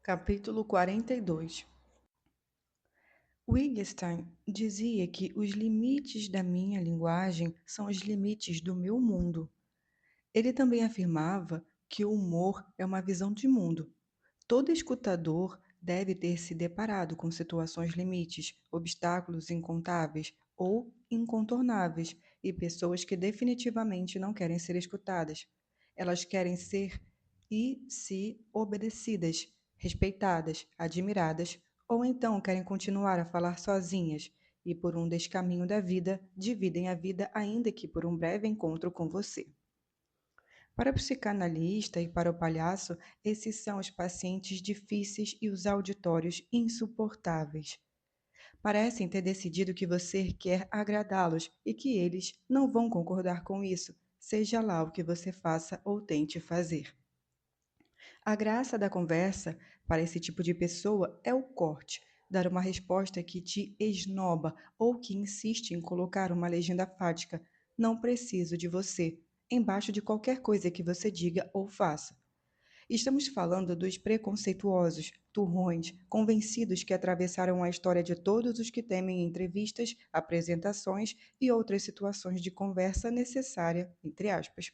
Capítulo 42. Wittgenstein dizia que os limites da minha linguagem são os limites do meu mundo. Ele também afirmava que o humor é uma visão de mundo. Todo escutador deve ter se deparado com situações limites, obstáculos incontáveis ou incontornáveis e pessoas que definitivamente não querem ser escutadas. Elas querem ser e se obedecidas, respeitadas, admiradas, ou então querem continuar a falar sozinhas e, por um descaminho da vida, dividem a vida, ainda que por um breve encontro com você. Para o psicanalista e para o palhaço, esses são os pacientes difíceis e os auditórios insuportáveis. Parecem ter decidido que você quer agradá-los e que eles não vão concordar com isso, seja lá o que você faça ou tente fazer. A graça da conversa para esse tipo de pessoa é o corte, dar uma resposta que te esnoba ou que insiste em colocar uma legenda fática. Não preciso de você, embaixo de qualquer coisa que você diga ou faça. Estamos falando dos preconceituosos, turrões, convencidos que atravessaram a história de todos os que temem entrevistas, apresentações e outras situações de conversa necessária, entre aspas.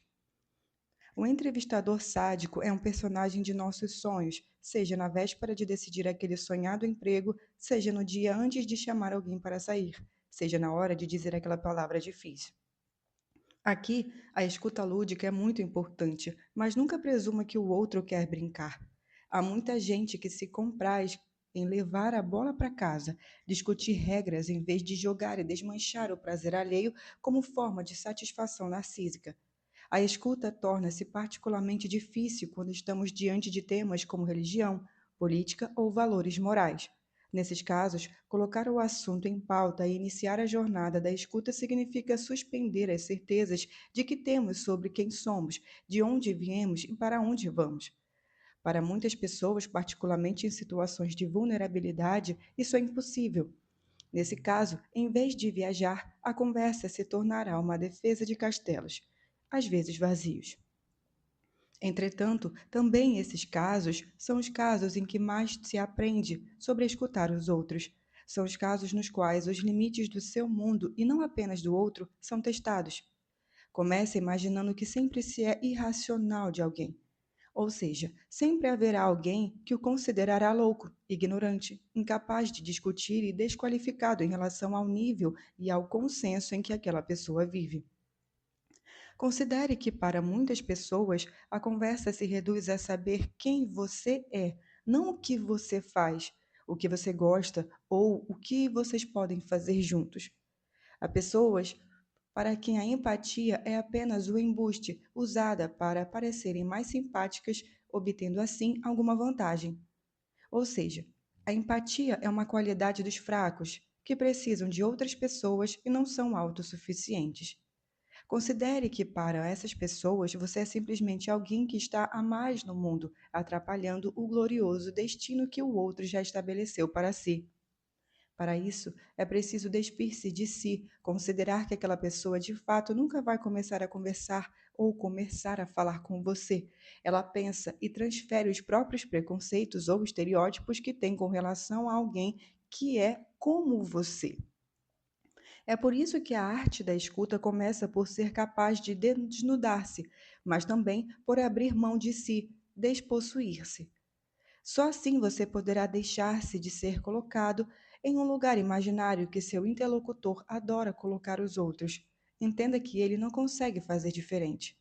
O entrevistador sádico é um personagem de nossos sonhos, seja na véspera de decidir aquele sonhado emprego, seja no dia antes de chamar alguém para sair, seja na hora de dizer aquela palavra difícil. Aqui, a escuta lúdica é muito importante, mas nunca presuma que o outro quer brincar. Há muita gente que se compraz em levar a bola para casa, discutir regras em vez de jogar e desmanchar o prazer alheio como forma de satisfação narcísica. A escuta torna-se particularmente difícil quando estamos diante de temas como religião, política ou valores morais. Nesses casos, colocar o assunto em pauta e iniciar a jornada da escuta significa suspender as certezas de que temos sobre quem somos, de onde viemos e para onde vamos. Para muitas pessoas, particularmente em situações de vulnerabilidade, isso é impossível. Nesse caso, em vez de viajar, a conversa se tornará uma defesa de castelos, às vezes vazios. Entretanto, também esses casos são os casos em que mais se aprende sobre escutar os outros. São os casos nos quais os limites do seu mundo e não apenas do outro são testados. Comece imaginando que sempre se é irracional de alguém. Ou seja, sempre haverá alguém que o considerará louco, ignorante, incapaz de discutir e desqualificado em relação ao nível e ao consenso em que aquela pessoa vive. Considere que, para muitas pessoas, a conversa se reduz a saber quem você é, não o que você faz, o que você gosta ou o que vocês podem fazer juntos. Há pessoas para quem a empatia é apenas o embuste usada para parecerem mais simpáticas, obtendo assim alguma vantagem. Ou seja, a empatia é uma qualidade dos fracos, que precisam de outras pessoas e não são autossuficientes. Considere que, para essas pessoas, você é simplesmente alguém que está a mais no mundo, atrapalhando o glorioso destino que o outro já estabeleceu para si. Para isso, é preciso despir-se de si, considerar que aquela pessoa de fato nunca vai começar a conversar ou começar a falar com você. Ela pensa e transfere os próprios preconceitos ou estereótipos que tem com relação a alguém que é como você. É por isso que a arte da escuta começa por ser capaz de desnudar-se, mas também por abrir mão de si, despossuir-se. Só assim você poderá deixar-se de ser colocado em um lugar imaginário que seu interlocutor adora colocar os outros. Entenda que ele não consegue fazer diferente.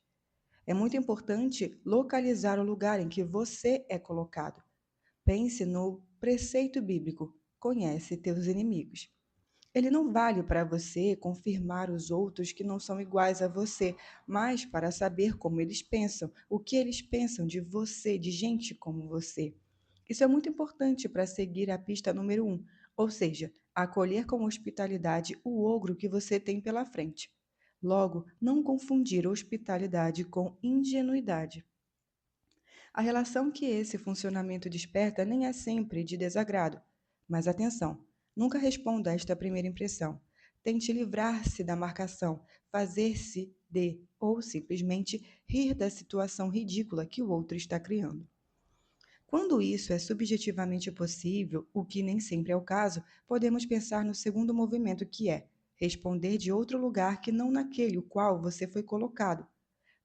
É muito importante localizar o lugar em que você é colocado. Pense no preceito bíblico: conhece teus inimigos. Ele não vale para você confirmar os outros que não são iguais a você, mas para saber como eles pensam, o que eles pensam de você, de gente como você. Isso é muito importante para seguir a pista número um, ou seja, acolher com hospitalidade o ogro que você tem pela frente. Logo, não confundir hospitalidade com ingenuidade. A relação que esse funcionamento desperta nem é sempre de desagrado. Mas atenção, nunca responda a esta primeira impressão. Tente livrar-se da marcação, fazer-se de ou simplesmente rir da situação ridícula que o outro está criando. Quando isso é subjetivamente possível, o que nem sempre é o caso, podemos pensar no segundo movimento, que é responder de outro lugar que não naquele o qual você foi colocado.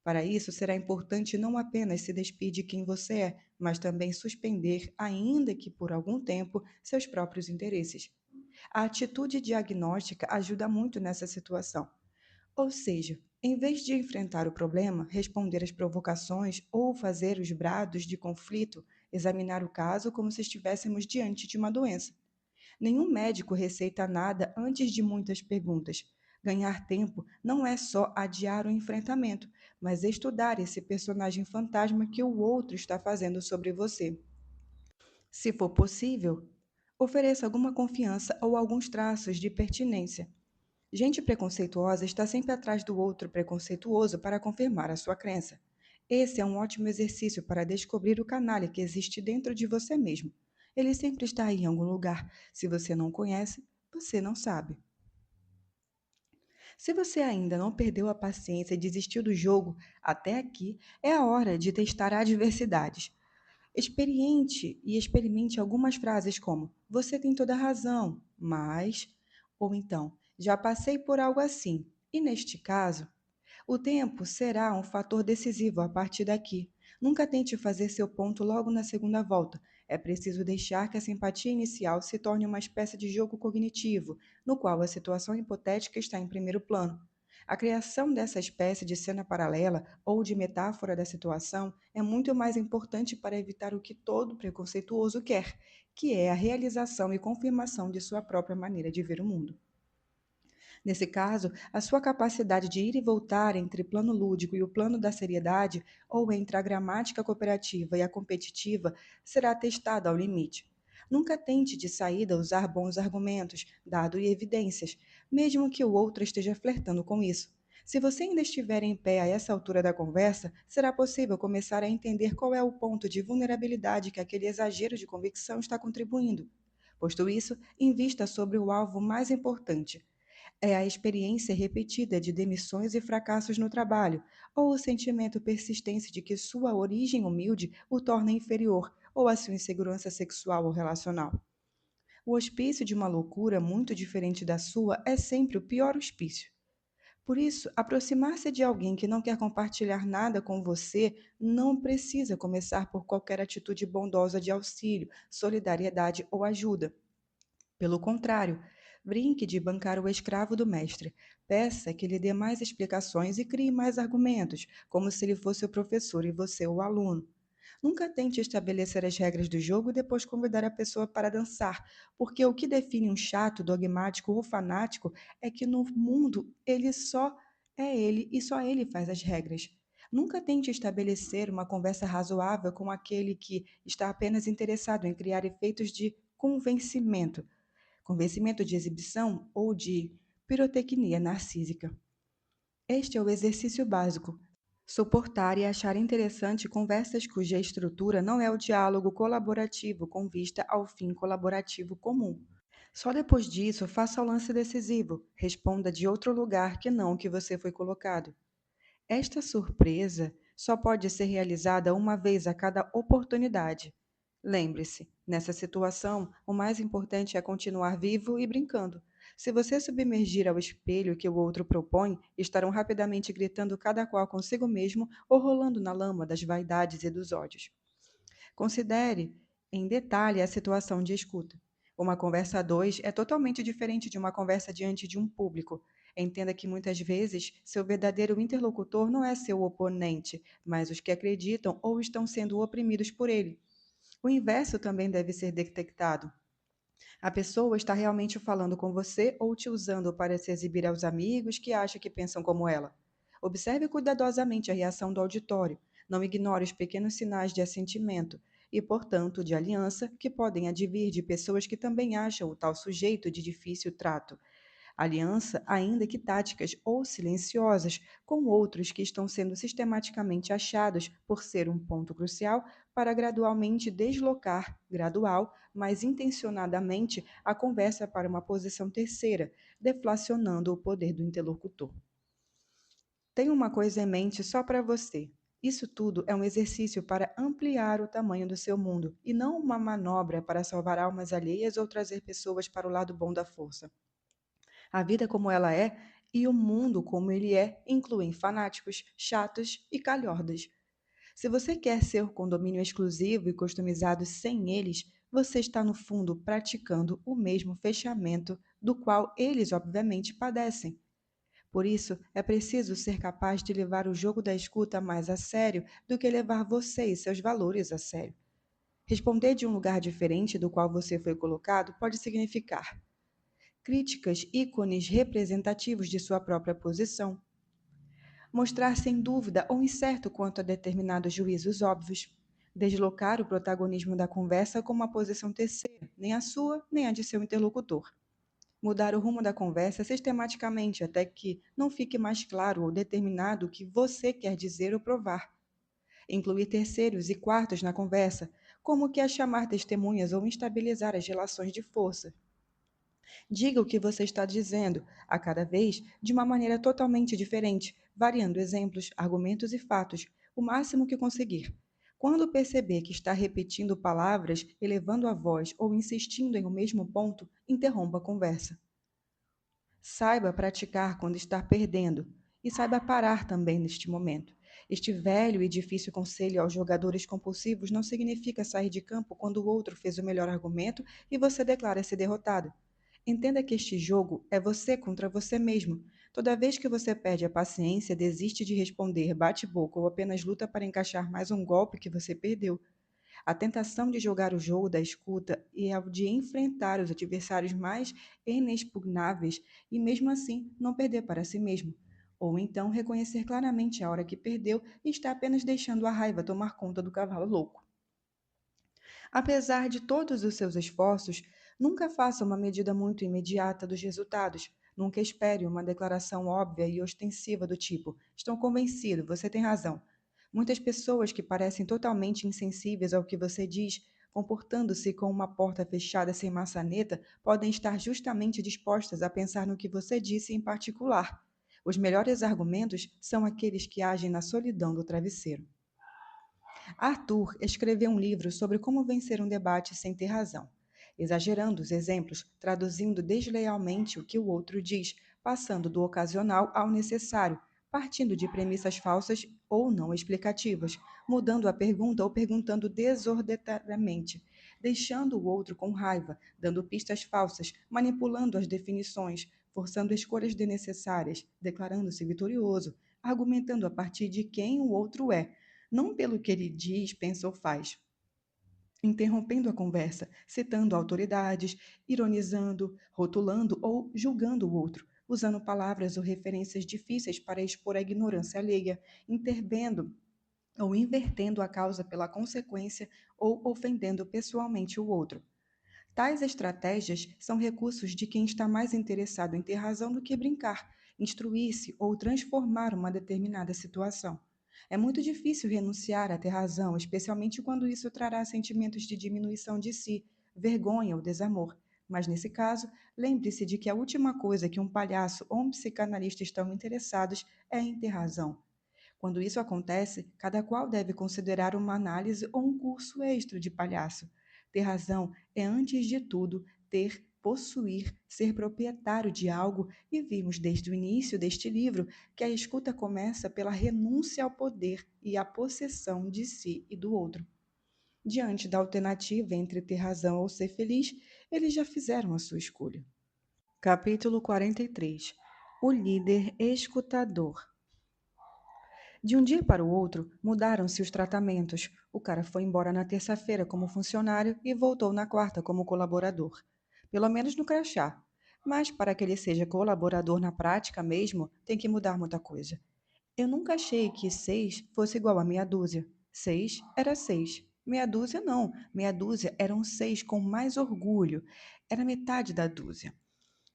Para isso, será importante não apenas se despir de quem você é, mas também suspender, ainda que por algum tempo, seus próprios interesses. A atitude diagnóstica ajuda muito nessa situação. Ou seja, em vez de enfrentar o problema, responder às provocações ou fazer os brados de conflito, examinar o caso como se estivéssemos diante de uma doença. Nenhum médico receita nada antes de muitas perguntas. Ganhar tempo não é só adiar o enfrentamento, mas estudar esse personagem fantasma que o outro está fazendo sobre você. Se for possível, ofereça alguma confiança ou alguns traços de pertinência. Gente preconceituosa está sempre atrás do outro preconceituoso para confirmar a sua crença. Esse é um ótimo exercício para descobrir o canalha que existe dentro de você mesmo. Ele sempre está aí em algum lugar. Se você não conhece, você não sabe. Se você ainda não perdeu a paciência e desistiu do jogo até aqui, é a hora de testar adversidades. Experimente algumas frases como: Você tem toda a razão, mas. Ou então, já passei por algo assim. E neste caso, o tempo será um fator decisivo a partir daqui. Nunca tente fazer seu ponto logo na segunda volta. É preciso deixar que a simpatia inicial se torne uma espécie de jogo cognitivo, no qual a situação hipotética está em primeiro plano. A criação dessa espécie de cena paralela ou de metáfora da situação é muito mais importante para evitar o que todo preconceituoso quer, que é a realização e confirmação de sua própria maneira de ver o mundo. Nesse caso, a sua capacidade de ir e voltar entre o plano lúdico e o plano da seriedade, ou entre a gramática cooperativa e a competitiva, será testada ao limite. Nunca tente de saída usar bons argumentos, dados e evidências, mesmo que o outro esteja flertando com isso. Se você ainda estiver em pé a essa altura da conversa, será possível começar a entender qual é o ponto de vulnerabilidade que aquele exagero de convicção está contribuindo. Posto isso, invista sobre o alvo mais importante, é a experiência repetida de demissões e fracassos no trabalho, ou o sentimento persistente de que sua origem humilde o torna inferior, ou a sua insegurança sexual ou relacional. O hospício de uma loucura muito diferente da sua é sempre o pior hospício. Por isso, aproximar-se de alguém que não quer compartilhar nada com você não precisa começar por qualquer atitude bondosa de auxílio, solidariedade ou ajuda. Pelo contrário, brinque de bancar o escravo do mestre. Peça que lhe dê mais explicações e crie mais argumentos, como se ele fosse o professor e você o aluno. Nunca tente estabelecer as regras do jogo e depois convidar a pessoa para dançar, porque o que define um chato, dogmático ou fanático é que no mundo ele só é ele e só ele faz as regras. Nunca tente estabelecer uma conversa razoável com aquele que está apenas interessado em criar efeitos de convencimento de exibição ou de pirotecnia narcísica. Este é o exercício básico. Suportar e achar interessante conversas cuja estrutura não é o diálogo colaborativo com vista ao fim colaborativo comum. Só depois disso, faça o lance decisivo. Responda de outro lugar que não o que você foi colocado. Esta surpresa só pode ser realizada uma vez a cada oportunidade. Lembre-se, nessa situação, o mais importante é continuar vivo e brincando. Se você submergir ao espelho que o outro propõe, estarão rapidamente gritando cada qual consigo mesmo ou rolando na lama das vaidades e dos ódios. Considere em detalhe a situação de escuta. Uma conversa a dois é totalmente diferente de uma conversa diante de um público. Entenda que muitas vezes seu verdadeiro interlocutor não é seu oponente, mas os que acreditam ou estão sendo oprimidos por ele. O inverso também deve ser detectado. A pessoa está realmente falando com você ou te usando para se exibir aos amigos que acha que pensam como ela. Observe cuidadosamente a reação do auditório. Não ignore os pequenos sinais de assentimento e, portanto, de aliança que podem advir de pessoas que também acham o tal sujeito de difícil trato. Aliança, ainda que táticas ou silenciosas, com outros que estão sendo sistematicamente achados por ser um ponto crucial para gradualmente deslocar, gradual, mas intencionadamente, a conversa para uma posição terceira, deflacionando o poder do interlocutor. Tenha uma coisa em mente só para você. Isso tudo é um exercício para ampliar o tamanho do seu mundo e não uma manobra para salvar almas alheias ou trazer pessoas para o lado bom da força. A vida como ela é e o mundo como ele é incluem fanáticos, chatos e calhordas. Se você quer ser o condomínio exclusivo e customizado sem eles, você está, no fundo, praticando o mesmo fechamento do qual eles, obviamente, padecem. Por isso, é preciso ser capaz de levar o jogo da escuta mais a sério do que levar você e seus valores a sério. Responder de um lugar diferente do qual você foi colocado pode significar críticas, ícones representativos de sua própria posição, mostrar sem dúvida ou incerto quanto a determinados juízos óbvios, deslocar o protagonismo da conversa com uma posição terceira, nem a sua, nem a de seu interlocutor. Mudar o rumo da conversa sistematicamente até que não fique mais claro ou determinado o que você quer dizer ou provar. Incluir terceiros e quartos na conversa, como que a chamar testemunhas ou instabilizar as relações de força. Diga o que você está dizendo, a cada vez de uma maneira totalmente diferente, variando exemplos, argumentos e fatos, o máximo que conseguir. Quando perceber que está repetindo palavras, elevando a voz ou insistindo em o mesmo ponto, interrompa a conversa. Saiba praticar quando está perdendo e saiba parar também neste momento. Este velho e difícil conselho aos jogadores compulsivos não significa sair de campo quando o outro fez o melhor argumento e você declara-se derrotado. Entenda que este jogo é você contra você mesmo. Toda vez que você perde a paciência, desiste de responder, bate boca ou apenas luta para encaixar mais um golpe que você perdeu. A tentação de jogar o jogo da escuta e a de enfrentar os adversários mais inexpugnáveis e, mesmo assim, não perder para si mesmo. Ou então reconhecer claramente a hora que perdeu e está apenas deixando a raiva tomar conta do cavalo louco. Apesar de todos os seus esforços, nunca faça uma medida muito imediata dos resultados. Nunca espere uma declaração óbvia e ostensiva do tipo: estou convencido, você tem razão. Muitas pessoas que parecem totalmente insensíveis ao que você diz, comportando-se com uma porta fechada sem maçaneta, podem estar justamente dispostas a pensar no que você disse em particular. Os melhores argumentos são aqueles que agem na solidão do travesseiro. Arthur escreveu um livro sobre como vencer um debate sem ter razão, exagerando os exemplos, traduzindo deslealmente o que o outro diz, passando do ocasional ao necessário, partindo de premissas falsas ou não explicativas, mudando a pergunta ou perguntando desordenadamente, deixando o outro com raiva, dando pistas falsas, manipulando as definições, forçando escolhas desnecessárias, declarando-se vitorioso, argumentando a partir de quem o outro é, não pelo que ele diz, pensa ou faz, interrompendo a conversa, citando autoridades, ironizando, rotulando ou julgando o outro, usando palavras ou referências difíceis para expor a ignorância alheia, intervendo ou invertendo a causa pela consequência ou ofendendo pessoalmente o outro. Tais estratégias são recursos de quem está mais interessado em ter razão do que brincar, instruir-se ou transformar uma determinada situação. É muito difícil renunciar a ter razão, especialmente quando isso trará sentimentos de diminuição de si, vergonha ou desamor. Mas nesse caso, lembre-se de que a última coisa que um palhaço ou um psicanalista estão interessados é em ter razão. Quando isso acontece, cada qual deve considerar uma análise ou um curso extra de palhaço. Ter razão é, antes de tudo, ter, possuir, ser proprietário de algo, e vimos desde o início deste livro que a escuta começa pela renúncia ao poder e à possessão de si e do outro. Diante da alternativa entre ter razão ou ser feliz, eles já fizeram a sua escolha. Capítulo 43. O líder escutador. De um dia para o outro, mudaram-se os tratamentos. O cara foi embora na terça-feira como funcionário e voltou na quarta como colaborador. Pelo menos no crachá. Mas para que ele seja colaborador na prática mesmo, tem que mudar muita coisa. Eu nunca achei que 6 fosse igual a meia dúzia. 6 era 6. Meia dúzia não. Meia dúzia eram 6 com mais orgulho. Era metade da dúzia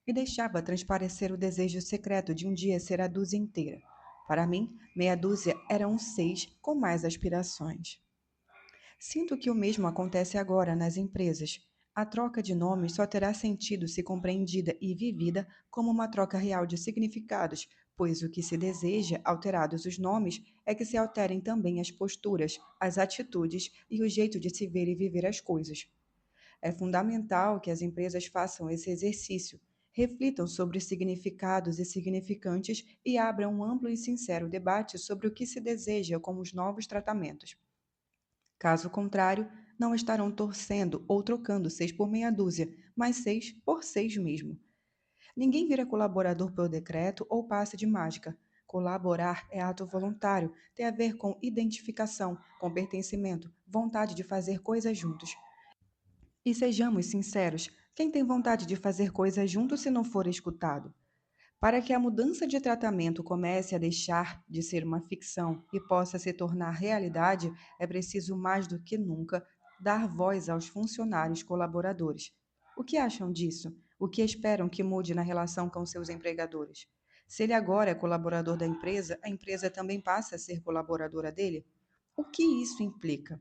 e deixava transparecer o desejo secreto de um dia ser a dúzia inteira. Para mim, meia dúzia era um 6 com mais aspirações. Sinto que o mesmo acontece agora nas empresas. A troca de nomes só terá sentido se compreendida e vivida como uma troca real de significados, pois o que se deseja, alterados os nomes, é que se alterem também as posturas, as atitudes e o jeito de se ver e viver as coisas. É fundamental que as empresas façam esse exercício, reflitam sobre significados e significantes e abram um amplo e sincero debate sobre o que se deseja como os novos tratamentos. Caso contrário, não estarão torcendo ou trocando 6 por meia dúzia, mas 6 por 6 mesmo. Ninguém vira colaborador por decreto ou passe de mágica. Colaborar é ato voluntário, tem a ver com identificação, com pertencimento, vontade de fazer coisas juntos. E sejamos sinceros, quem tem vontade de fazer coisas juntos se não for escutado? Para que a mudança de tratamento comece a deixar de ser uma ficção e possa se tornar realidade, é preciso mais do que nunca dar voz aos funcionários colaboradores. O que acham disso? O que esperam que mude na relação com seus empregadores? Se ele agora é colaborador da empresa, a empresa também passa a ser colaboradora dele? O que isso implica?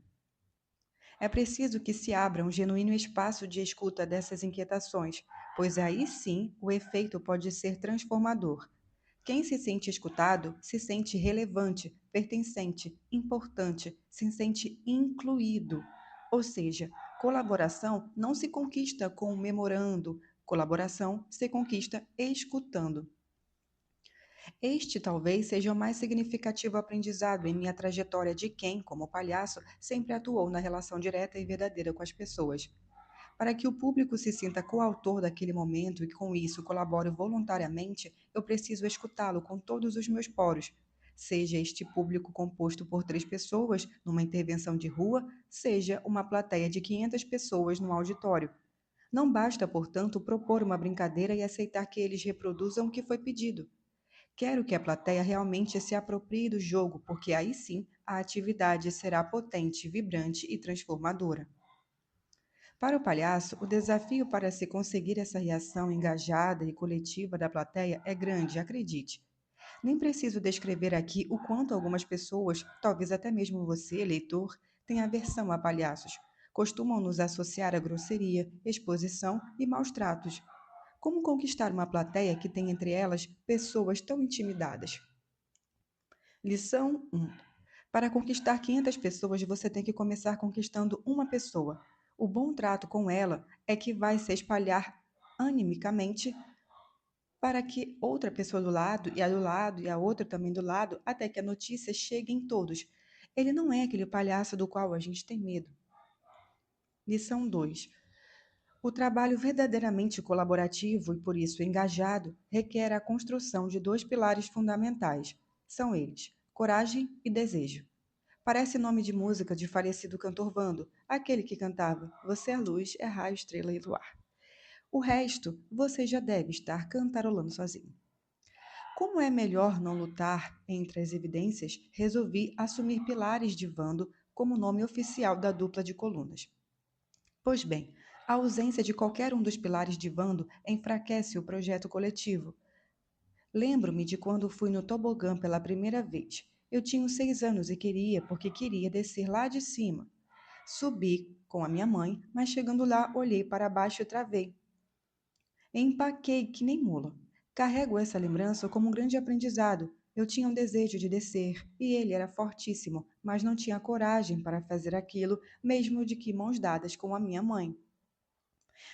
É preciso que se abra um genuíno espaço de escuta dessas inquietações, pois aí sim o efeito pode ser transformador. Quem se sente escutado se sente relevante, pertencente, importante, se sente incluído. Ou seja, colaboração não se conquista comemorando, colaboração se conquista escutando. Este talvez seja o mais significativo aprendizado em minha trajetória de quem, como palhaço, sempre atuou na relação direta e verdadeira com as pessoas. Para que o público se sinta coautor daquele momento e com isso colabore voluntariamente, eu preciso escutá-lo com todos os meus poros. Seja este público composto por 3 pessoas numa intervenção de rua, seja uma plateia de 500 pessoas no auditório. Não basta, portanto, propor uma brincadeira e aceitar que eles reproduzam o que foi pedido. Quero que a plateia realmente se aproprie do jogo, porque aí sim a atividade será potente, vibrante e transformadora. Para o palhaço, o desafio para se conseguir essa reação engajada e coletiva da plateia é grande, acredite. Nem preciso descrever aqui o quanto algumas pessoas, talvez até mesmo você, leitor, têm aversão a palhaços. Costumam nos associar a grosseria, exposição e maus tratos. Como conquistar uma plateia que tem entre elas pessoas tão intimidadas? Lição 1. Para conquistar 500 pessoas, você tem que começar conquistando uma pessoa. O bom trato com ela é que vai se espalhar animicamente para que outra pessoa do lado, e a do lado, e a outra também do lado, até que a notícia chegue em todos. Ele não é aquele palhaço do qual a gente tem medo. Lição 2. O trabalho verdadeiramente colaborativo e, por isso, engajado, requer a construção de 2 pilares fundamentais. São eles: coragem e desejo. Parece nome de música de falecido cantor Vando, aquele que cantava Você é luz, é raio, estrela e luar. O resto você já deve estar cantarolando sozinho. Como é melhor não lutar entre as evidências, resolvi assumir Pilares de Vando como nome oficial da dupla de colunas. Pois bem, a ausência de qualquer um dos pilares de Vando enfraquece o projeto coletivo. Lembro-me de quando fui no tobogã pela primeira vez. Eu tinha 6 anos e queria, porque queria, descer lá de cima. Subi com a minha mãe, mas chegando lá, olhei para baixo e travei. Empaquei que nem mula. Carrego essa lembrança como um grande aprendizado. Eu tinha um desejo de descer, e ele era fortíssimo, mas não tinha coragem para fazer aquilo, mesmo de que mãos dadas com a minha mãe.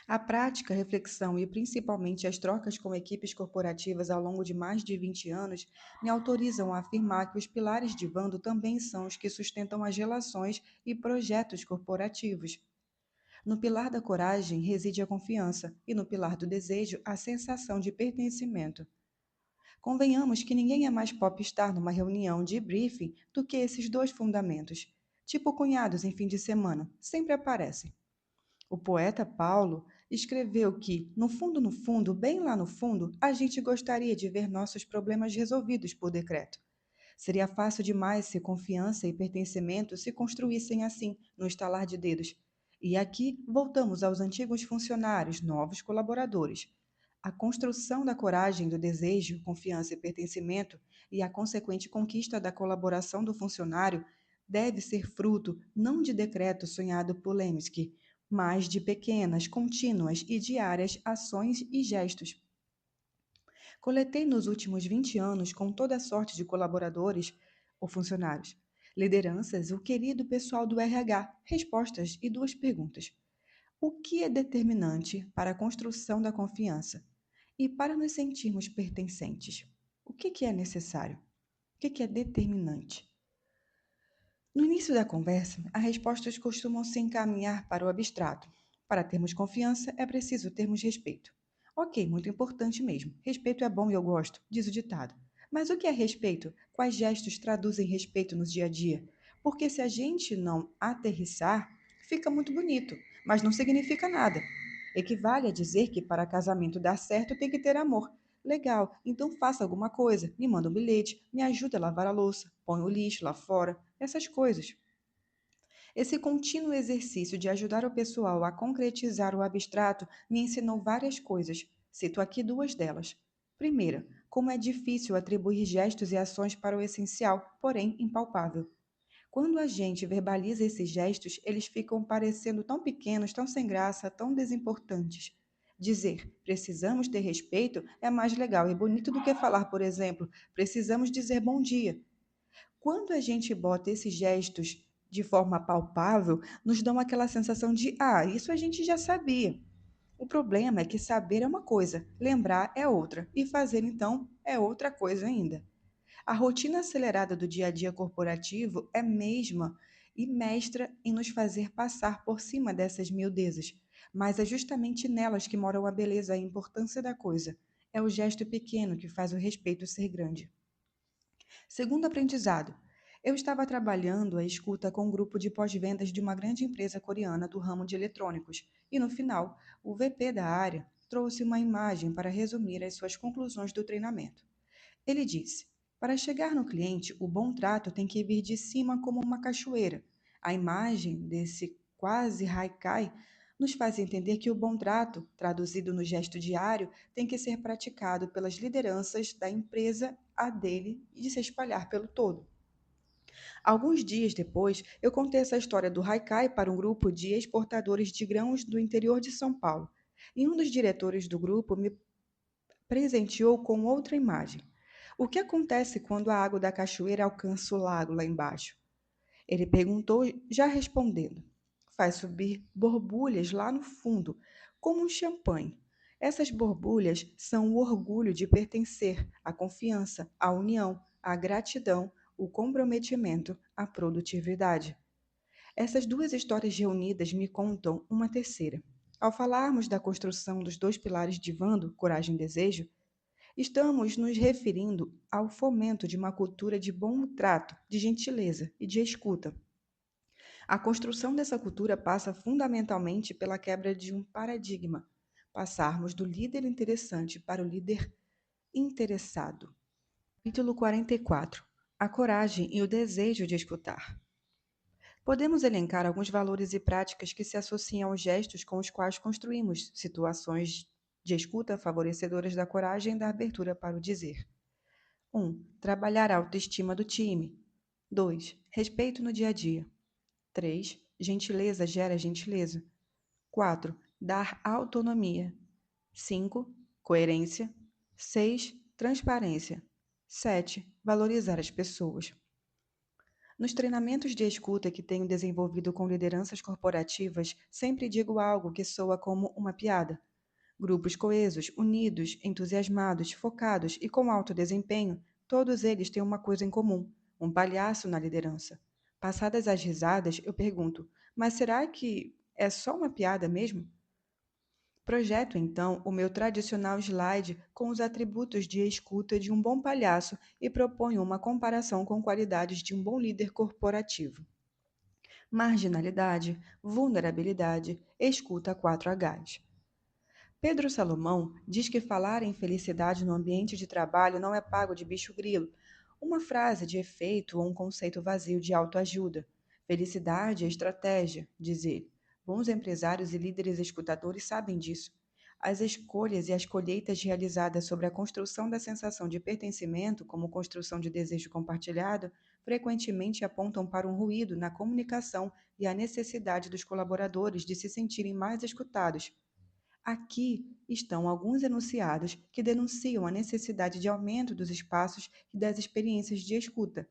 A prática, a reflexão e principalmente as trocas com equipes corporativas ao longo de mais de 20 anos me autorizam a afirmar que os pilares de Vando também são os que sustentam as relações e projetos corporativos. No pilar da coragem reside a confiança e no pilar do desejo a sensação de pertencimento. Convenhamos que ninguém é mais popstar numa reunião de briefing do que esses 2 fundamentos. Tipo cunhados em fim de semana, sempre aparecem. O poeta Paulo escreveu que, no fundo, bem lá no fundo, a gente gostaria de ver nossos problemas resolvidos por decreto. Seria fácil demais se confiança e pertencimento se construíssem assim, no estalar de dedos. E aqui voltamos aos antigos funcionários, novos colaboradores. A construção da coragem, do desejo, confiança e pertencimento e a consequente conquista da colaboração do funcionário deve ser fruto não de decreto sonhado por Leminski, mas de pequenas, contínuas e diárias ações e gestos. Coletei nos últimos 20 anos com toda a sorte de colaboradores ou funcionários, lideranças, o querido pessoal do RH, respostas e duas perguntas. O que é determinante para a construção da confiança? E para nos sentirmos pertencentes? O que é necessário? O que é determinante? No início da conversa, as respostas costumam se encaminhar para o abstrato. Para termos confiança, é preciso termos respeito. Ok, muito importante mesmo. Respeito é bom e eu gosto, diz o ditado. Mas o que é respeito? Quais gestos traduzem respeito no dia a dia? Porque se a gente não aterrissar, fica muito bonito, mas não significa nada. Equivale a dizer que para casamento dar certo tem que ter amor. Legal, então faça alguma coisa. Me manda um bilhete, me ajuda a lavar a louça, põe o lixo lá fora, essas coisas. Esse contínuo exercício de ajudar o pessoal a concretizar o abstrato me ensinou várias coisas. Cito aqui duas delas. Primeira, como é difícil atribuir gestos e ações para o essencial, porém impalpável. Quando a gente verbaliza esses gestos, eles ficam parecendo tão pequenos, tão sem graça, tão desimportantes. Dizer precisamos ter respeito é mais legal e bonito do que falar, por exemplo, precisamos dizer bom dia. Quando a gente bota esses gestos de forma palpável, nos dão aquela sensação de, isso a gente já sabia. O problema é que saber é uma coisa, lembrar é outra, e fazer então é outra coisa ainda. A rotina acelerada do dia a dia corporativo é mesma e mestra em nos fazer passar por cima dessas miudezas, mas é justamente nelas que moram a beleza e a importância da coisa. É o gesto pequeno que faz o respeito ser grande. Segundo aprendizado, eu estava trabalhando a escuta com um grupo de pós-vendas de uma grande empresa coreana do ramo de eletrônicos, e no final, o VP da área trouxe uma imagem para resumir as suas conclusões do treinamento. Ele disse: para chegar no cliente, o bom trato tem que vir de cima como uma cachoeira. A imagem desse quase haikai nos faz entender que o bom trato, traduzido no gesto diário, tem que ser praticado pelas lideranças da empresa a dele e de se espalhar pelo todo. Alguns dias depois, eu contei essa história do haikai para um grupo de exportadores de grãos do interior de São Paulo. E um dos diretores do grupo me presenteou com outra imagem. O que acontece quando a água da cachoeira alcança o lago lá embaixo? Ele perguntou, já respondendo. Faz subir borbulhas lá no fundo, como um champanhe. Essas borbulhas são o orgulho de pertencer, a confiança, a união, a gratidão, o comprometimento, a produtividade. Essas duas histórias reunidas me contam uma terceira. Ao falarmos da construção dos dois pilares de Vando, coragem e desejo, estamos nos referindo ao fomento de uma cultura de bom trato, de gentileza e de escuta. A construção dessa cultura passa fundamentalmente pela quebra de um paradigma, passarmos do líder interessante para o líder interessado. Capítulo 44. A coragem e o desejo de escutar. Podemos elencar alguns valores e práticas que se associam aos gestos com os quais construímos situações de escuta favorecedoras da coragem e da abertura para o dizer. 1. Trabalhar a autoestima do time. 2. Respeito no dia a dia. 3. Gentileza gera gentileza. 4. Dar autonomia. 5. Coerência. 6. Transparência. 7. Valorizar as pessoas. Nos treinamentos de escuta que tenho desenvolvido com lideranças corporativas, sempre digo algo que soa como uma piada. Grupos coesos, unidos, entusiasmados, focados e com alto desempenho, todos eles têm uma coisa em comum: um palhaço na liderança. Passadas as risadas, eu pergunto: mas será que é só uma piada mesmo? Projeto então o meu tradicional slide com os atributos de escuta de um bom palhaço e proponho uma comparação com qualidades de um bom líder corporativo. Marginalidade, vulnerabilidade, escuta 4Hs. Pedro Salomão diz que falar em felicidade no ambiente de trabalho não é pago de bicho-grilo, uma frase de efeito ou um conceito vazio de autoajuda. Felicidade é estratégia, diz ele. Bons empresários e líderes escutadores sabem disso. As escolhas e as colheitas realizadas sobre a construção da sensação de pertencimento, como construção de desejo compartilhado, frequentemente apontam para um ruído na comunicação e a necessidade dos colaboradores de se sentirem mais escutados. Aqui estão alguns enunciados que denunciam a necessidade de aumento dos espaços e das experiências de escuta.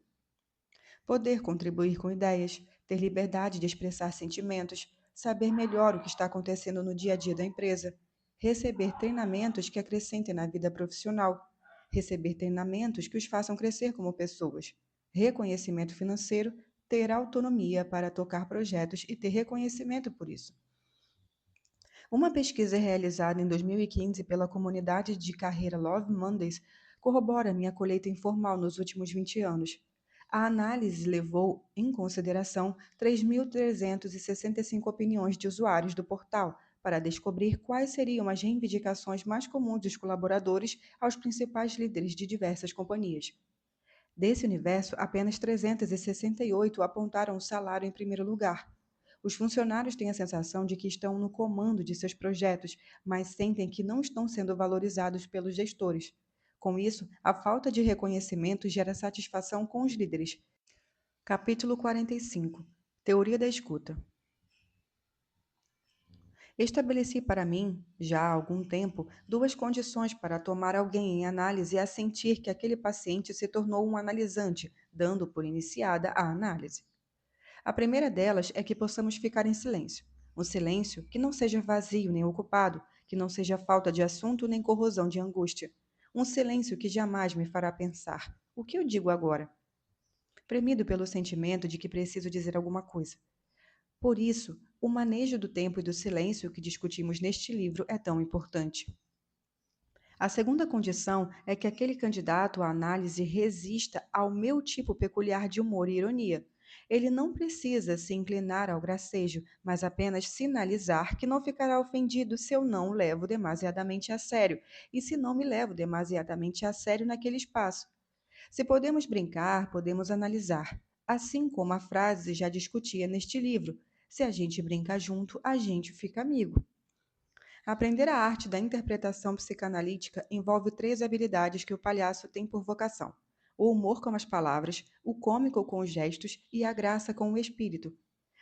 Poder contribuir com ideias, ter liberdade de expressar sentimentos, saber melhor o que está acontecendo no dia a dia da empresa, receber treinamentos que acrescentem na vida profissional, receber treinamentos que os façam crescer como pessoas, reconhecimento financeiro, ter autonomia para tocar projetos e ter reconhecimento por isso. Uma pesquisa realizada em 2015 pela comunidade de carreira Love Mondays corrobora minha colheita informal nos últimos 20 anos. A análise levou em consideração 3.365 opiniões de usuários do portal para descobrir quais seriam as reivindicações mais comuns dos colaboradores aos principais líderes de diversas companhias. Desse universo, apenas 368 apontaram o salário em primeiro lugar. Os funcionários têm a sensação de que estão no comando de seus projetos, mas sentem que não estão sendo valorizados pelos gestores. Com isso, a falta de reconhecimento gera satisfação com os líderes. Capítulo 45. Teoria da escuta. Estabeleci para mim, já há algum tempo, duas condições para tomar alguém em análise e assentir que aquele paciente se tornou um analisante, dando por iniciada a análise. A primeira delas é que possamos ficar em silêncio. Um silêncio que não seja vazio nem ocupado, que não seja falta de assunto nem corrosão de angústia. Um silêncio que jamais me fará pensar: o que eu digo agora? Premido pelo sentimento de que preciso dizer alguma coisa. Por isso, o manejo do tempo e do silêncio que discutimos neste livro é tão importante. A segunda condição é que aquele candidato à análise resista ao meu tipo peculiar de humor e ironia. Ele não precisa se inclinar ao gracejo, mas apenas sinalizar que não ficará ofendido se eu não o levo demasiadamente a sério e se não me levo demasiadamente a sério naquele espaço. Se podemos brincar, podemos analisar. Assim como a frase já discutia neste livro: se a gente brinca junto, a gente fica amigo. Aprender a arte da interpretação psicanalítica envolve três habilidades que o palhaço tem por vocação: o humor com as palavras, o cômico com os gestos e a graça com o espírito.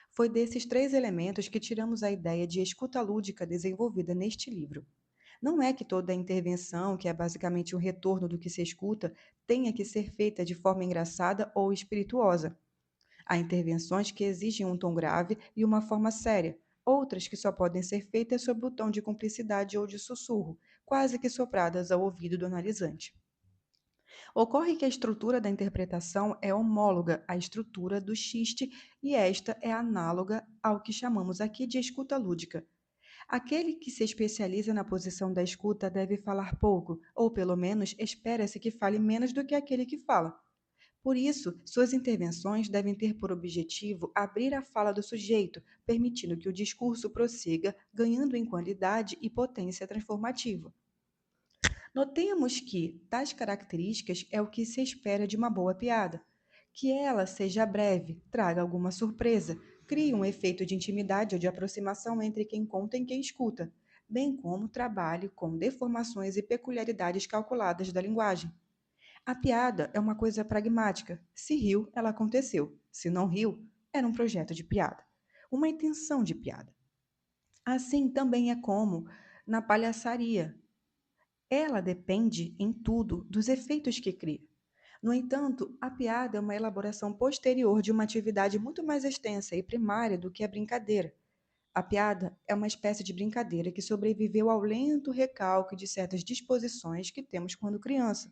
Foi desses três elementos que tiramos a ideia de escuta lúdica desenvolvida neste livro. Não é que toda intervenção, que é basicamente um retorno do que se escuta, tenha que ser feita de forma engraçada ou espirituosa. Há intervenções que exigem um tom grave e uma forma séria, outras que só podem ser feitas sob o tom de cumplicidade ou de sussurro, quase que sopradas ao ouvido do analisante. Ocorre que a estrutura da interpretação é homóloga à estrutura do xiste e esta é análoga ao que chamamos aqui de escuta lúdica. Aquele que se especializa na posição da escuta deve falar pouco, ou pelo menos espera-se que fale menos do que aquele que fala. Por isso, suas intervenções devem ter por objetivo abrir a fala do sujeito, permitindo que o discurso prossiga, ganhando em qualidade e potência transformativa. Notemos que tais características é o que se espera de uma boa piada. Que ela seja breve, traga alguma surpresa, crie um efeito de intimidade ou de aproximação entre quem conta e quem escuta, bem como trabalhe com deformações e peculiaridades calculadas da linguagem. A piada é uma coisa pragmática. Se riu, ela aconteceu. Se não riu, era um projeto de piada. Uma intenção de piada. Assim também é como na palhaçaria. Ela depende, em tudo, dos efeitos que cria. No entanto, a piada é uma elaboração posterior de uma atividade muito mais extensa e primária do que a brincadeira. A piada é uma espécie de brincadeira que sobreviveu ao lento recalque de certas disposições que temos quando criança.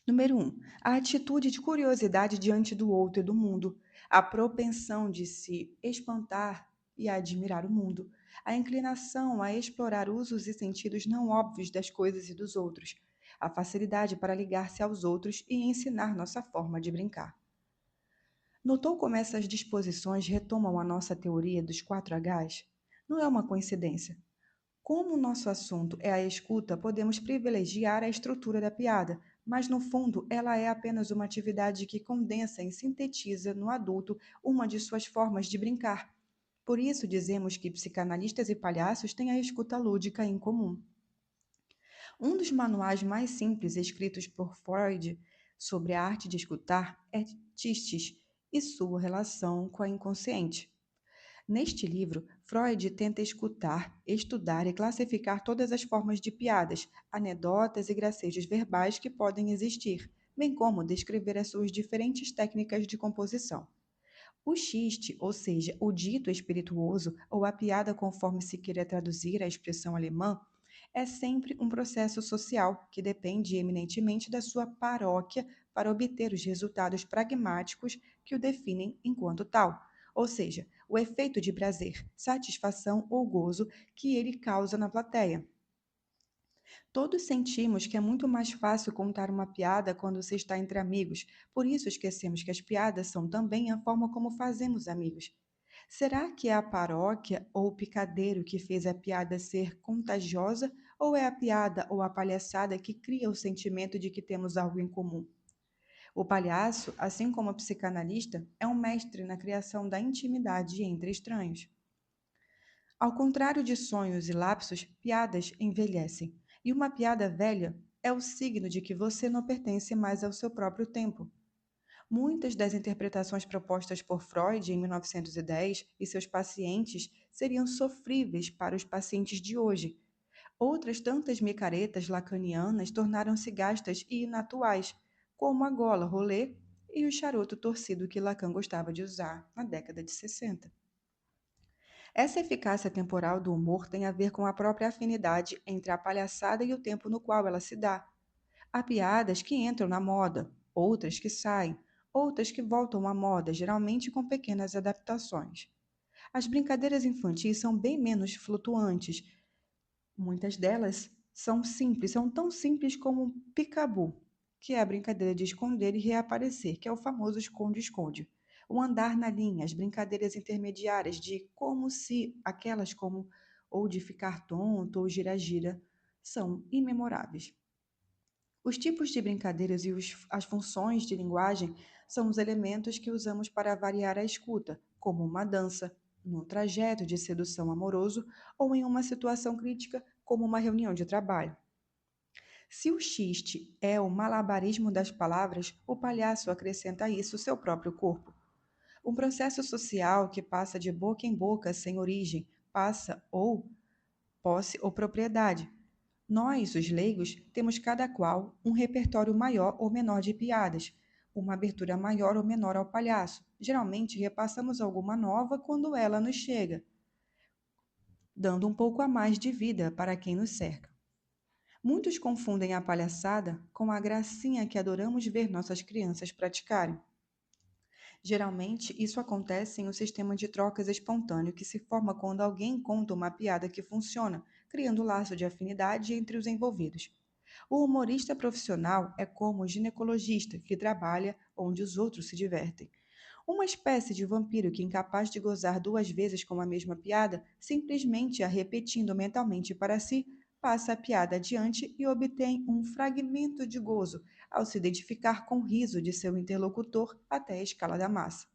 Número 1. A atitude de curiosidade diante do outro e do mundo. A propensão de se espantar e admirar o mundo. A inclinação a explorar usos e sentidos não óbvios das coisas e dos outros. A facilidade para ligar-se aos outros e ensinar nossa forma de brincar. Notou como essas disposições retomam a nossa teoria dos 4 Hs? Não é uma coincidência. Como o nosso assunto é a escuta, podemos privilegiar a estrutura da piada, mas no fundo ela é apenas uma atividade que condensa e sintetiza no adulto uma de suas formas de brincar. Por isso dizemos que psicanalistas e palhaços têm a escuta lúdica em comum. Um dos manuais mais simples escritos por Freud sobre a arte de escutar é Tistes e sua relação com a inconsciente. Neste livro, Freud tenta escutar, estudar e classificar todas as formas de piadas, anedotas e gracejos verbais que podem existir, bem como descrever as suas diferentes técnicas de composição. O xiste, ou seja, o dito espirituoso, ou a piada conforme se queira traduzir a expressão alemã, é sempre um processo social que depende eminentemente da sua paróquia para obter os resultados pragmáticos que o definem enquanto tal, ou seja, o efeito de prazer, satisfação ou gozo que ele causa na plateia. Todos sentimos que é muito mais fácil contar uma piada quando se está entre amigos, por isso esquecemos que as piadas são também a forma como fazemos amigos. Será que é a paróquia ou o picadeiro que fez a piada ser contagiosa, ou é a piada ou a palhaçada que cria o sentimento de que temos algo em comum? O palhaço, assim como o psicanalista, é um mestre na criação da intimidade entre estranhos. Ao contrário de sonhos e lapsos, piadas envelhecem. E uma piada velha é o signo de que você não pertence mais ao seu próprio tempo. Muitas das interpretações propostas por Freud em 1910 e seus pacientes seriam sofríveis para os pacientes de hoje. Outras tantas micaretas lacanianas tornaram-se gastas e inatuais, como a gola rolê e o charuto torcido que Lacan gostava de usar na década de 60. Essa eficácia temporal do humor tem a ver com a própria afinidade entre a palhaçada e o tempo no qual ela se dá. Há piadas que entram na moda, outras que saem, outras que voltam à moda, geralmente com pequenas adaptações. As brincadeiras infantis são bem menos flutuantes. Muitas delas são simples, são tão simples como um picabu, que é a brincadeira de esconder e reaparecer, que é o famoso esconde-esconde. O andar na linha, as brincadeiras intermediárias de como se, aquelas como ou de ficar tonto ou gira-gira, são imemoráveis. Os tipos de brincadeiras e as funções de linguagem são os elementos que usamos para variar a escuta, como uma dança, num trajeto de sedução amoroso ou em uma situação crítica, como uma reunião de trabalho. Se o xiste é o malabarismo das palavras, o palhaço acrescenta a isso seu próprio corpo. Um processo social que passa de boca em boca sem origem, passa ou posse ou propriedade. Nós, os leigos, temos cada qual um repertório maior ou menor de piadas, uma abertura maior ou menor ao palhaço. Geralmente repassamos alguma nova quando ela nos chega, dando um pouco a mais de vida para quem nos cerca. Muitos confundem a palhaçada com a gracinha que adoramos ver nossas crianças praticarem. Geralmente, isso acontece em um sistema de trocas espontâneo que se forma quando alguém conta uma piada que funciona, criando laço de afinidade entre os envolvidos. O humorista profissional é como o ginecologista, que trabalha onde os outros se divertem. Uma espécie de vampiro que, incapaz de gozar duas vezes com a mesma piada, simplesmente a repetindo mentalmente para si, passa a piada adiante e obtém um fragmento de gozo ao se identificar com o riso de seu interlocutor até a escala da massa.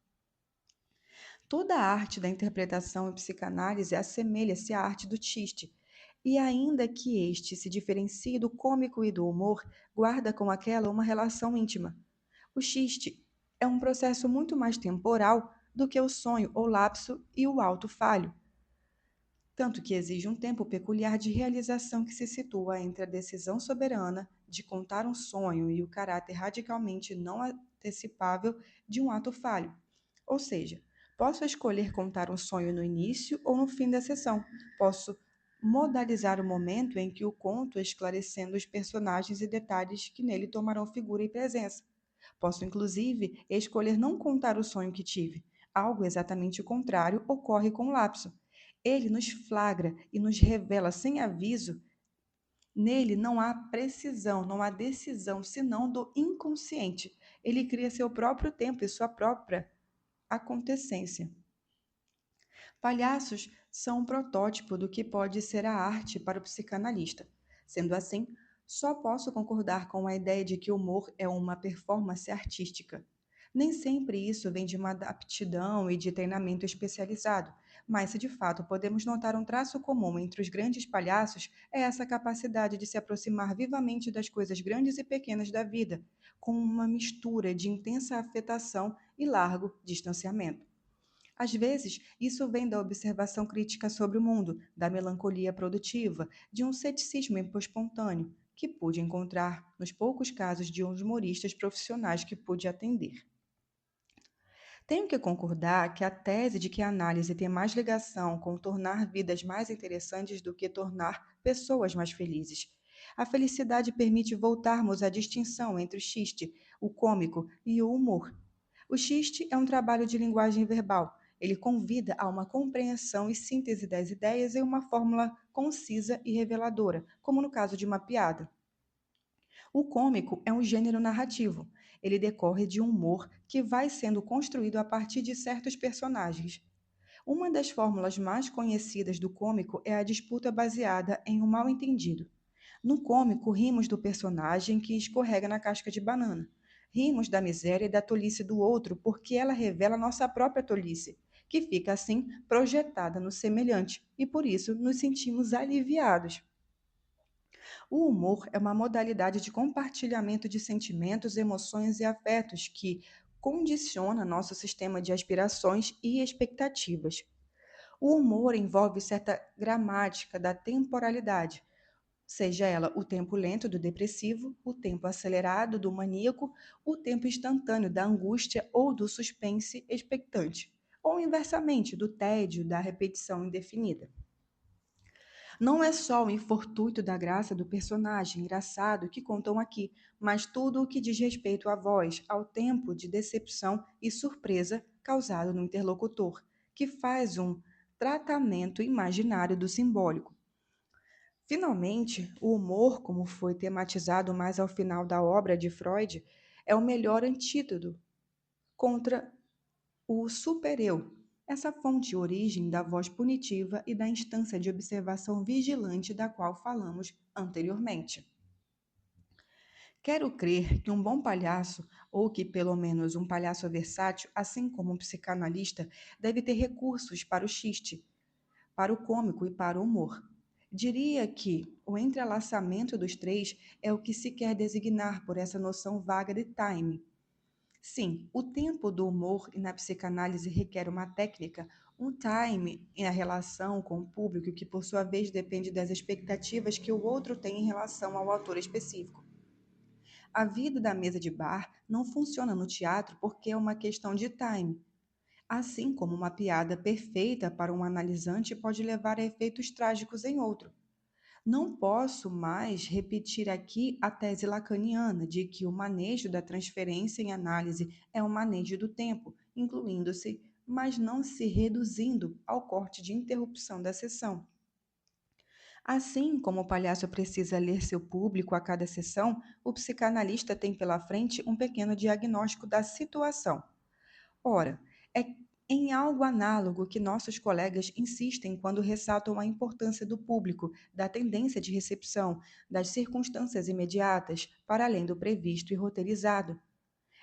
Toda a arte da interpretação e psicanálise assemelha-se à arte do xiste, e ainda que este se diferencie do cômico e do humor, guarda com aquela uma relação íntima. O xiste é um processo muito mais temporal do que o sonho ou lapso e o alto falho, tanto que exige um tempo peculiar de realização que se situa entre a decisão soberana de contar um sonho e o caráter radicalmente não antecipável de um ato falho. Ou seja, posso escolher contar um sonho no início ou no fim da sessão. Posso modalizar o momento em que o conto, esclarecendo os personagens e detalhes que nele tomarão figura e presença. Posso, inclusive, escolher não contar o sonho que tive. Algo exatamente o contrário ocorre com o lapso. Ele nos flagra e nos revela sem aviso. Nele não há precisão, não há decisão, senão do inconsciente. Ele cria seu próprio tempo e sua própria acontecência. Palhaços são um protótipo do que pode ser a arte para o psicanalista. Sendo assim, só posso concordar com a ideia de que o humor é uma performance artística. Nem sempre isso vem de uma aptidão e de treinamento especializado, mas se de fato podemos notar um traço comum entre os grandes palhaços, é essa capacidade de se aproximar vivamente das coisas grandes e pequenas da vida, com uma mistura de intensa afetação e largo distanciamento. Às vezes, isso vem da observação crítica sobre o mundo, da melancolia produtiva, de um ceticismo espontâneo, que pude encontrar nos poucos casos de humoristas profissionais que pude atender. Tenho que concordar que a tese de que a análise tem mais ligação com tornar vidas mais interessantes do que tornar pessoas mais felizes. A felicidade permite voltarmos à distinção entre o xiste, o cômico e o humor. O xiste é um trabalho de linguagem verbal. Ele convida a uma compreensão e síntese das ideias em uma fórmula concisa e reveladora, como no caso de uma piada. O cômico é um gênero narrativo. Ele decorre de um humor que vai sendo construído a partir de certos personagens. Uma das fórmulas mais conhecidas do cômico é a disputa baseada em um mal-entendido. No cômico, rimos do personagem que escorrega na casca de banana. Rimos da miséria e da tolice do outro porque ela revela nossa própria tolice, que fica assim projetada no semelhante, e por isso nos sentimos aliviados. O humor é uma modalidade de compartilhamento de sentimentos, emoções e afetos que condiciona nosso sistema de aspirações e expectativas. O humor envolve certa gramática da temporalidade, seja ela o tempo lento do depressivo, o tempo acelerado do maníaco, o tempo instantâneo da angústia ou do suspense expectante, ou inversamente, do tédio da repetição indefinida. Não é só o infortúnio da graça do personagem engraçado que contam aqui, mas tudo o que diz respeito à voz, ao tempo de decepção e surpresa causado no interlocutor, que faz um tratamento imaginário do simbólico. Finalmente, o humor, como foi tematizado mais ao final da obra de Freud, é o melhor antídoto contra o supereu, essa fonte e origem da voz punitiva e da instância de observação vigilante da qual falamos anteriormente. Quero crer que um bom palhaço, ou que pelo menos um palhaço versátil, assim como um psicanalista, deve ter recursos para o xiste, para o cômico e para o humor. Diria que o entrelaçamento dos três é o que se quer designar por essa noção vaga de time. Sim, o tempo do humor e na psicanálise requer uma técnica, um time na relação com o público que, por sua vez, depende das expectativas que o outro tem em relação ao autor específico. A vida da mesa de bar não funciona no teatro porque é uma questão de time. Assim como uma piada perfeita para um analisante pode levar a efeitos trágicos em outro. Não posso mais repetir aqui a tese lacaniana de que o manejo da transferência em análise é um manejo do tempo, incluindo-se, mas não se reduzindo ao corte de interrupção da sessão. Assim como o palhaço precisa ler seu público a cada sessão, o psicanalista tem pela frente um pequeno diagnóstico da situação. Ora, é em algo análogo que nossos colegas insistem quando ressaltam a importância do público, da tendência de recepção, das circunstâncias imediatas, para além do previsto e roteirizado.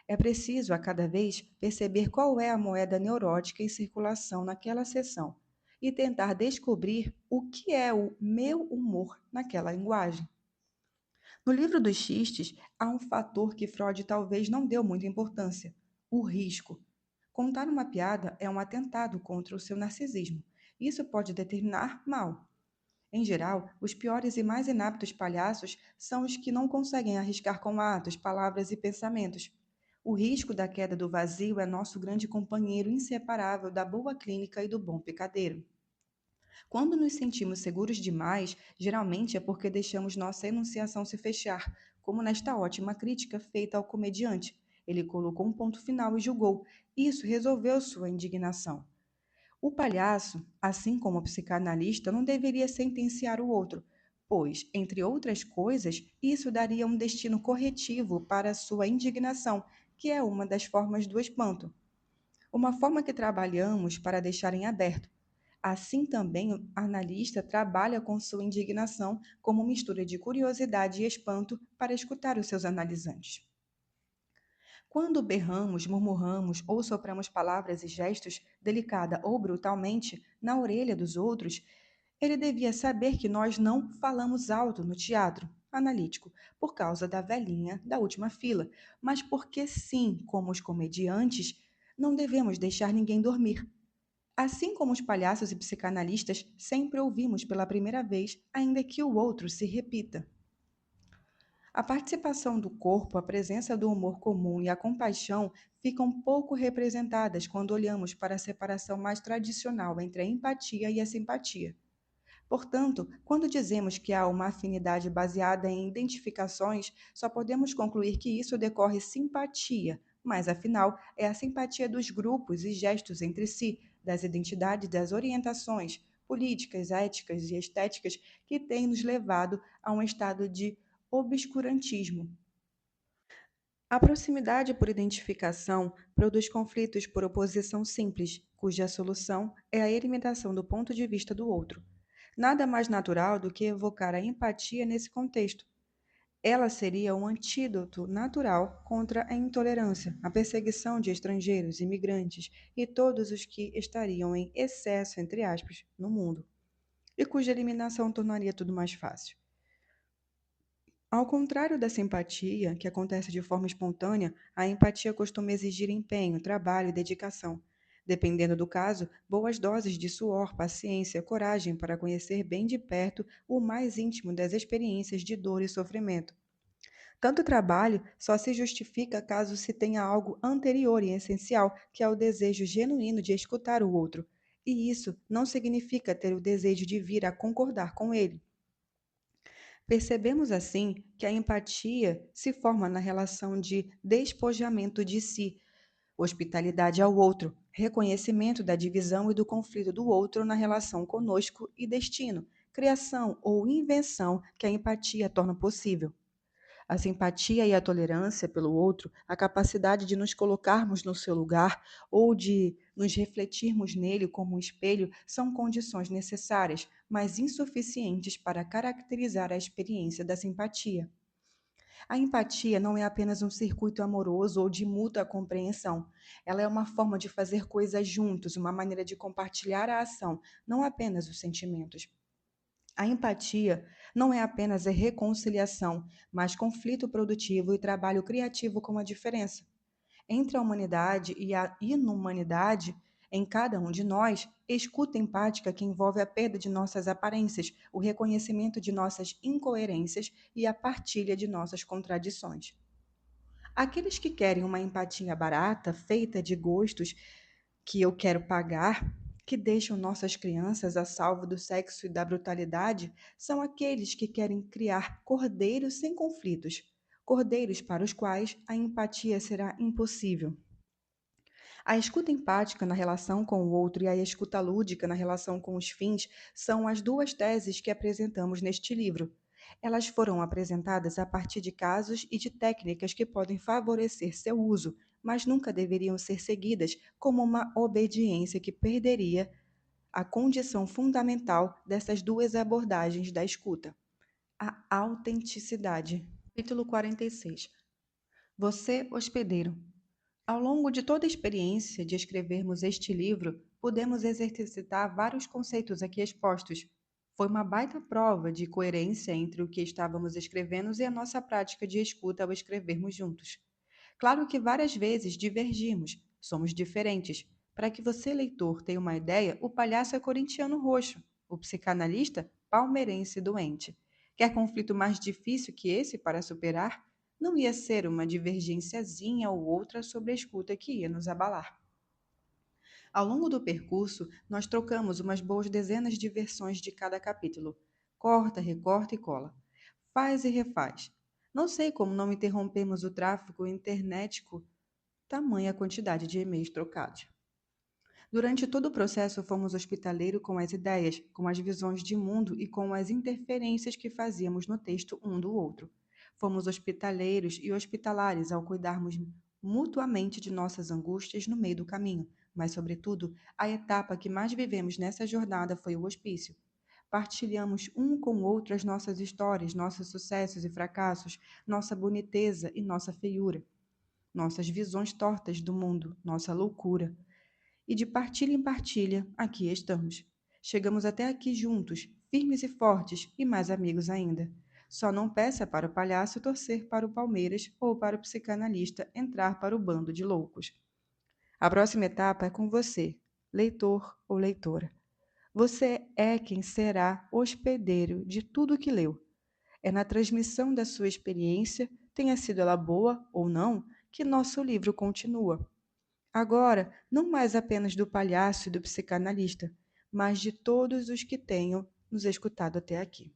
É preciso, a cada vez, perceber qual é a moeda neurótica em circulação naquela sessão e tentar descobrir o que é o meu humor naquela linguagem. No livro dos xistes, há um fator que Freud talvez não deu muita importância: o risco. Contar uma piada é um atentado contra o seu narcisismo. Isso pode determinar mal. Em geral, os piores e mais inaptos palhaços são os que não conseguem arriscar com atos, palavras e pensamentos. O risco da queda do vazio é nosso grande companheiro inseparável da boa clínica e do bom picadeiro. Quando nos sentimos seguros demais, geralmente é porque deixamos nossa enunciação se fechar, como nesta ótima crítica feita ao comediante. Ele colocou um ponto final e julgou. Isso resolveu sua indignação. O palhaço, assim como o psicanalista, não deveria sentenciar o outro, pois, entre outras coisas, isso daria um destino corretivo para sua indignação, que é uma das formas do espanto. Uma forma que trabalhamos para deixar em aberto. Assim também o analista trabalha com sua indignação como mistura de curiosidade e espanto para escutar os seus analisantes. Quando berramos, murmuramos ou sopramos palavras e gestos, delicada ou brutalmente, na orelha dos outros, ele devia saber que nós não falamos alto no teatro analítico por causa da velhinha da última fila, mas porque sim, como os comediantes, não devemos deixar ninguém dormir. Assim como os palhaços e psicanalistas, sempre ouvimos pela primeira vez, ainda que o outro se repita. A participação do corpo, a presença do humor comum e a compaixão ficam pouco representadas quando olhamos para a separação mais tradicional entre a empatia e a simpatia. Portanto, quando dizemos que há uma afinidade baseada em identificações, só podemos concluir que isso decorre simpatia, mas afinal é a simpatia dos grupos e gestos entre si, das identidades, das orientações políticas, éticas e estéticas que tem nos levado a um estado de obscurantismo. A proximidade por identificação produz conflitos por oposição simples, cuja solução é a eliminação do ponto de vista do outro. Nada mais natural do que evocar a empatia nesse contexto. Ela seria um antídoto natural contra a intolerância, a perseguição de estrangeiros, imigrantes e todos os que estariam em excesso, entre aspas, no mundo, e cuja eliminação tornaria tudo mais fácil. Ao contrário da simpatia, que acontece de forma espontânea, a empatia costuma exigir empenho, trabalho e dedicação. Dependendo do caso, boas doses de suor, paciência, coragem para conhecer bem de perto o mais íntimo das experiências de dor e sofrimento. Tanto trabalho só se justifica caso se tenha algo anterior e essencial, que é o desejo genuíno de escutar o outro. E isso não significa ter o desejo de vir a concordar com ele. Percebemos assim que a empatia se forma na relação de despojamento de si, hospitalidade ao outro, reconhecimento da divisão e do conflito do outro na relação conosco e destino, criação ou invenção que a empatia torna possível. A simpatia e a tolerância pelo outro, a capacidade de nos colocarmos no seu lugar ou de nos refletirmos nele como um espelho, são condições necessárias, mas insuficientes para caracterizar a experiência da simpatia. A empatia não é apenas um circuito amoroso ou de mútua compreensão. Ela é uma forma de fazer coisas juntos, uma maneira de compartilhar a ação, não apenas os sentimentos. A empatia não é apenas a reconciliação, mas conflito produtivo e trabalho criativo com a diferença. Entre a humanidade e a inumanidade, em cada um de nós, escuta empática que envolve a perda de nossas aparências, o reconhecimento de nossas incoerências e a partilha de nossas contradições. Aqueles que querem uma empatia barata, feita de gostos que eu quero pagar, que deixam nossas crianças a salvo do sexo e da brutalidade, são aqueles que querem criar cordeiros sem conflitos, cordeiros para os quais a empatia será impossível. A escuta empática na relação com o outro e a escuta lúdica na relação com os fins são as duas teses que apresentamos neste livro. Elas foram apresentadas a partir de casos e de técnicas que podem favorecer seu uso, mas nunca deveriam ser seguidas como uma obediência que perderia a condição fundamental dessas duas abordagens da escuta: a autenticidade. Capítulo 46. Você, hospedeiro. Ao longo de toda a experiência de escrevermos este livro, pudemos exercitar vários conceitos aqui expostos. Foi uma baita prova de coerência entre o que estávamos escrevendo e a nossa prática de escuta ao escrevermos juntos. Claro que várias vezes divergimos, somos diferentes. Para que você, leitor, tenha uma ideia, o palhaço é corintiano roxo, o psicanalista, palmeirense doente. Quer conflito mais difícil que esse para superar? Não ia ser uma divergênciazinha ou outra sobre a escuta que ia nos abalar. Ao longo do percurso, nós trocamos umas boas dezenas de versões de cada capítulo. Corta, recorta e cola. Faz e refaz. Não sei como não interrompemos o tráfego internetico, tamanha quantidade de e-mails trocados. Durante todo o processo, fomos hospitaleiros com as ideias, com as visões de mundo e com as interferências que fazíamos no texto um do outro. Fomos hospitaleiros e hospitalares ao cuidarmos mutuamente de nossas angústias no meio do caminho, mas, sobretudo, a etapa que mais vivemos nessa jornada foi o hospício. Partilhamos um com o outro as nossas histórias, nossos sucessos e fracassos, nossa boniteza e nossa feiura, nossas visões tortas do mundo, nossa loucura. E de partilha em partilha, aqui estamos. Chegamos até aqui juntos, firmes e fortes, e mais amigos ainda. Só não peça para o palhaço torcer para o Palmeiras ou para o psicanalista entrar para o bando de loucos. A próxima etapa é com você, leitor ou leitora. Você é quem será hospedeiro de tudo que leu. É na transmissão da sua experiência, tenha sido ela boa ou não, que nosso livro continua. Agora, não mais apenas do palhaço e do psicanalista, mas de todos os que tenham nos escutado até aqui.